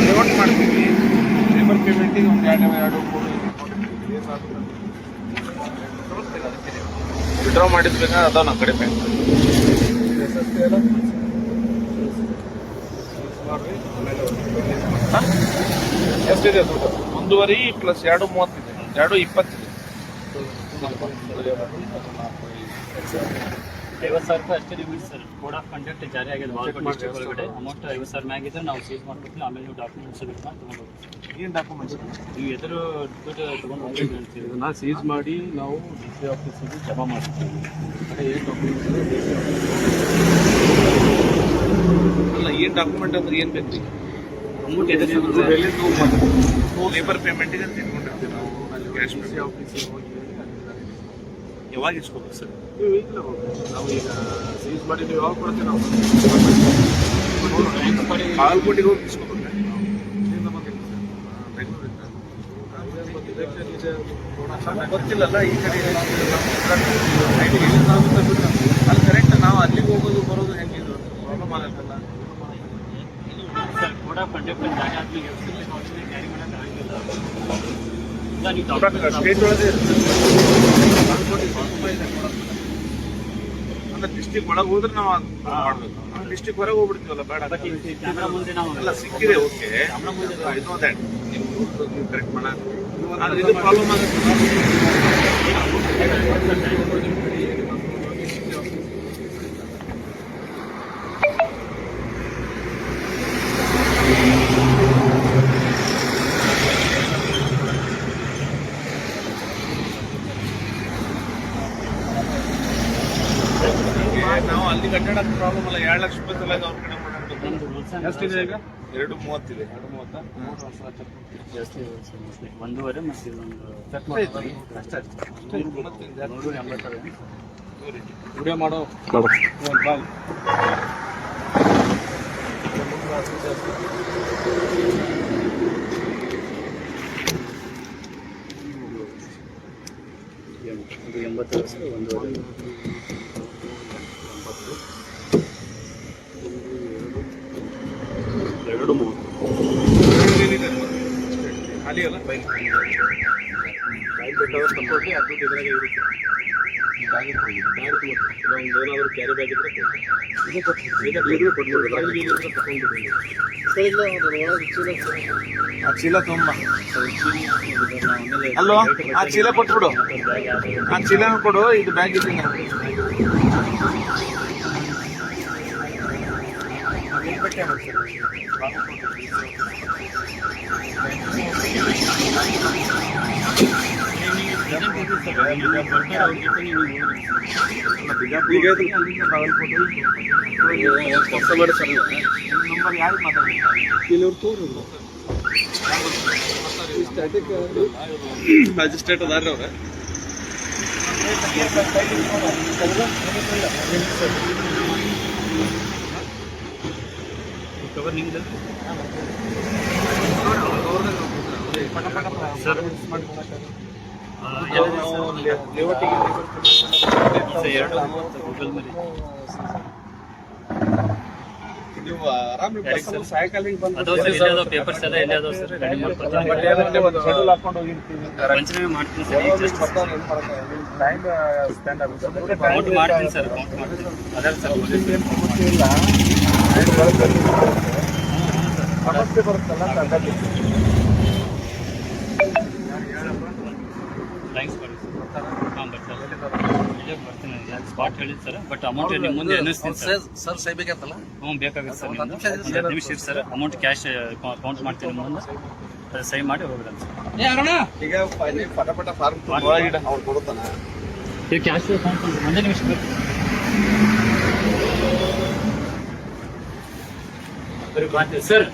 Revert ಮಾಡ್ತೀವಿ. Labour ಪೇಮೆಂಟಿಗೆ ಒಂದು ಎರಡು ಮೂರು ವಿಡ್ರಾ ಮಾಡಿದ್ಬೇಕಾ ಅದಾವ ನಮ್ಮ ಕಡೆ ಬ್ಯಾಂಕ್ ಎಷ್ಟಿದೆ ದುಡ್ಡು? 1.5 ಪ್ಲಸ್ 2.30 ಇದೆ, 2.20 ಇದೆ. 50,000 ರೂಪಾಯಿ ಅಷ್ಟೇ limit sir. Code of conduct ಜಾರಿ ಆಗಿದೆ ಬಾಗಲಕೋಟೆ ಡಿಸ್ಟ್ರಿಕ್ಟ್ ಒಳಗಡೆ. ಅಮೌಂಟ್ 50,000 ಮ್ಯಾಗಿದ್ರೆ ನಾವು ಸೀಸ್ ಮಾಡ್ಕೊಡ್ತೀವಿ. ಆಮೇಲೆ ನೀವು ಡಾಕ್ಯುಮೆಂಟ್ಸ್ ಸಬ್ಮಿಟ್ ಮಾಡಿ ತೊಗೊಂಡು ಹೋಗ್ತೀವಿ. ಏನು ಡಾಕ್ಯುಮೆಂಟ್ಸ್? ನೀವು ಎದುರು ದುಡ್ಡು ತೊಗೊಂಡು ಹೋಗ್ತೀವಿ ಅಂತೀವಿ. ಇದನ್ನ ಸೀಸ್ ಮಾಡಿ ನಾವು ಡಿ ಸಿ ಆಫೀಸಿಗೆ ಜಮಾ ಮಾಡ್ತೀವಿ. ಏನು ಡಾಕ್ಯುಮೆಂಟ್ಸ್ ಅಲ್ಲ, ಏನು ಡಾಕ್ಯುಮೆಂಟ್ ಅಂದ್ರೆ ಏನು ಬೇಕು? ಅಮೌಂಟ್ ಎದುರು ಲೇಬರ್ ಪೇಮೆಂಟಿಗೆ ಅಂತ ಇಟ್ಕೊಂಡಿರ್ತೀವಿ ನಾವು. ಅಲ್ಲಿ ಕ್ಯಾಶ್ ಡಿ ಸಿ ಆಫೀಸಿಗೆ ಹೋಗಿ ಯಾವಾಗ ಇಸ್ಕೋಬೇಕು ಸರ್? ನೀವು ಈಗಲೇ ಹೋಗಿ. ನಾವು ಈಗ ಸೀಸ್ ಮಾಡಿ ನೀವು ಯಾವಾಗ ಕೊಡ್ತೀವಿ ನಾವು ಬಾಗಲಕೋಟೆಗೆ ಹೋಗಿ ಇಸ್ಕೋಬೇಕು. ಗೊತ್ತಿಲ್ಲಲ್ಲ ಈ ಕಡೆ ಅಲ್ಲಿ ಕರೆಕ್ಟ್ ನಾವು ಅಲ್ಲಿಗೆ ಹೋಗೋದು ಬರೋದು ಹೆಂಗಿದ್ರು ಪ್ರಾಬ್ಲಮ್ ಆಗತ್ತಲ್ಲ ಸರ್. ಕೋಡ್ ಆಫ್ ಕಂಡಕ್ಟ್ ಜಾರಿ ಆದ್ಮೇಲೆ ಕ್ಯಾರಿ ಮಾಡೋಕೆ ಆಗಿಲ್ಲ. ಸ್ಟೇಟ್ ಒಳಗೆ ಅಂದ್ರೆ ಡಿಸ್ಟಿಕ್ ಒಳಗೆ ಹೋದ್ರೆ ನಾವು ಮಾಡ್ಬೇಕು. ಡಿಸ್ಟಿಕ್ ಹೊರಗೆ ಹೋಗ್ಬಿಡ್ತೀವಲ್ಲ, ಬೇಡ. ಕ್ಯಾಮ್ರಾ ಮುಂದೆ ನಾವು ಎಲ್ಲ ಸಿಕ್ಕಿದೆ, ಓಕೆ. ಇದು ನೀವು ಕರೆಕ್ಟ್ ಮಾಡ ಇದು ಪ್ರಾಬ್ಲಮ್ ಆಗುತ್ತೆ. ನಾವು ಅಲ್ಲಿ ಕಟ್ಟಡಕ್ಕೆ ಪ್ರಾಬ್ಲಮ್ ಅಲ್ಲ. 2 ಲಕ್ಷ ರೂಪಾಯಿ ಸಲ ಅವ್ರ ಕಡೆ ಮಾಡೋದು. ಎಷ್ಟಿದೆ ಈಗ? 2.30 ಇದೆ. 2.30 ಜಾಸ್ತಿ 1.5 ಮತ್ತು ಇದೊಂದು ಅಷ್ಟೇ 180. ವಿಡಿಯೋ ಮಾಡೋ ಬಾಯ್. ಇದು 80 1.5 ಖಾಲಿ ಅಲ್ಲ ಬೈಕ್ ಬೇಕಾದ್ರೆ ತಗೊಳ್ಳಿ. ಅದು ಇದ್ರಾಗೆ ಇರುತ್ತೆ. ಏನಾದರೂ ಕ್ಯಾರಿ ಬ್ಯಾಗ್ ಇದ್ರೆ ಆ ಚೀಲ ತುಂಬ ಅಲ್ವಾ? ಆ ಚೀಲ ಕೊಟ್ಬಿಡು. ಆ ಚೀಲನೂ ಕೊಡು. ಇದು ಬ್ಯಾಗ್ ಇದೆ ಕಸ್ಟಮರ್ ಸರ್ ನಂಬರ್ ಯಾರಿಗೆ ಮಾತಾಡ್ಬೇಕು? ಕೆಲವ್ರು ತೋರಿಲ್ಲ ಮ್ಯಾಜಿಸ್ಟ್ರೇಟ್ ಅದಾರ ಅವ್ರ ಕವರ್ ನಿಮ್ದು ಸರ್. ಗೂಗಲ್ ಮೇಲೆ ನೀವು ಆರಾಮ್ ಸಾಯಂಕಾಲಿಗೆ ಬಂದು ಪೇಪರ್ಸ್ ಎಲ್ಲ ಎಲ್ಲಿ ಅದಾವ ಸರ್? ರೆಡಿ ಮಾಡ್ಕೊಡ್ತೀನಿ. ಶೆಡ್ಯೂಲ್ ಹಾಕೊಂಡು ಹೋಗಿರ್ತೀವಿ. ಪಂಚನಾಮೆ ಮಾಡ್ತೀನಿ ಸರ್. ಟೈಮ್ ಸ್ಪೆಂಡ್ ಆಗುತ್ತೆ. ಕೌಂಟ್ ಮಾಡ್ತೀನಿ ಸರ್. ಕೌಂಟ್ ಮಾಡ್ತೀನಿ. ಅದೇ ಸರ್ ಇಲ್ಲ ಸಮಸ್ಯೆ ಬರುತ್ತಲ್ಲ ಅಂತ ಅದಕ್ಕೆ ಥ್ಯಾಂಕ್ಸ್ ಮಾಡಿ ಸರ್. ಹಾಂ ಬರ್ತಾರೆ. ಇಲ್ಲೇ ಬರ್ತೀನಿ. ಸ್ಪಾಟ್ ಹೇಳಿದ್ದು ಸರ್. ಬಟ್ ಅಮೌಂಟ್ ನಿಮ್ಮ ಮುಂದೆ ಅನ್ನಿಸ್ತೀನಿ ಸರ್. ಸರ್ ಸೈ ಬೇಕಂತಲ್ಲ? ಹ್ಞೂ ಬೇಕಾಗುತ್ತೆ ಸರ್. ನಿಮ್ಮದು 10 ನಿಮಿಷ ಇರಿ ಸರ್. ಅಮೌಂಟ್ ಕ್ಯಾಶ್ ಕೌಂಟ್ ಮಾಡ್ತೀನಿ ಮುಂದೆ. ಅದು ಸೈ ಮಾಡಿ ಹೋಗ್ಬಿಡೋಣ ಸರ್. ಈಗ ಪಟ ಫಾರ್ಮ್ ಅವ್ರು ಕೊಡುತ್ತಾನೆ. ಈಗ ಕ್ಯಾಶ್ ಕೌಂಟ್ ಒಂದೇ ನಿಮಿಷ ಬೇಕು ಸರ್.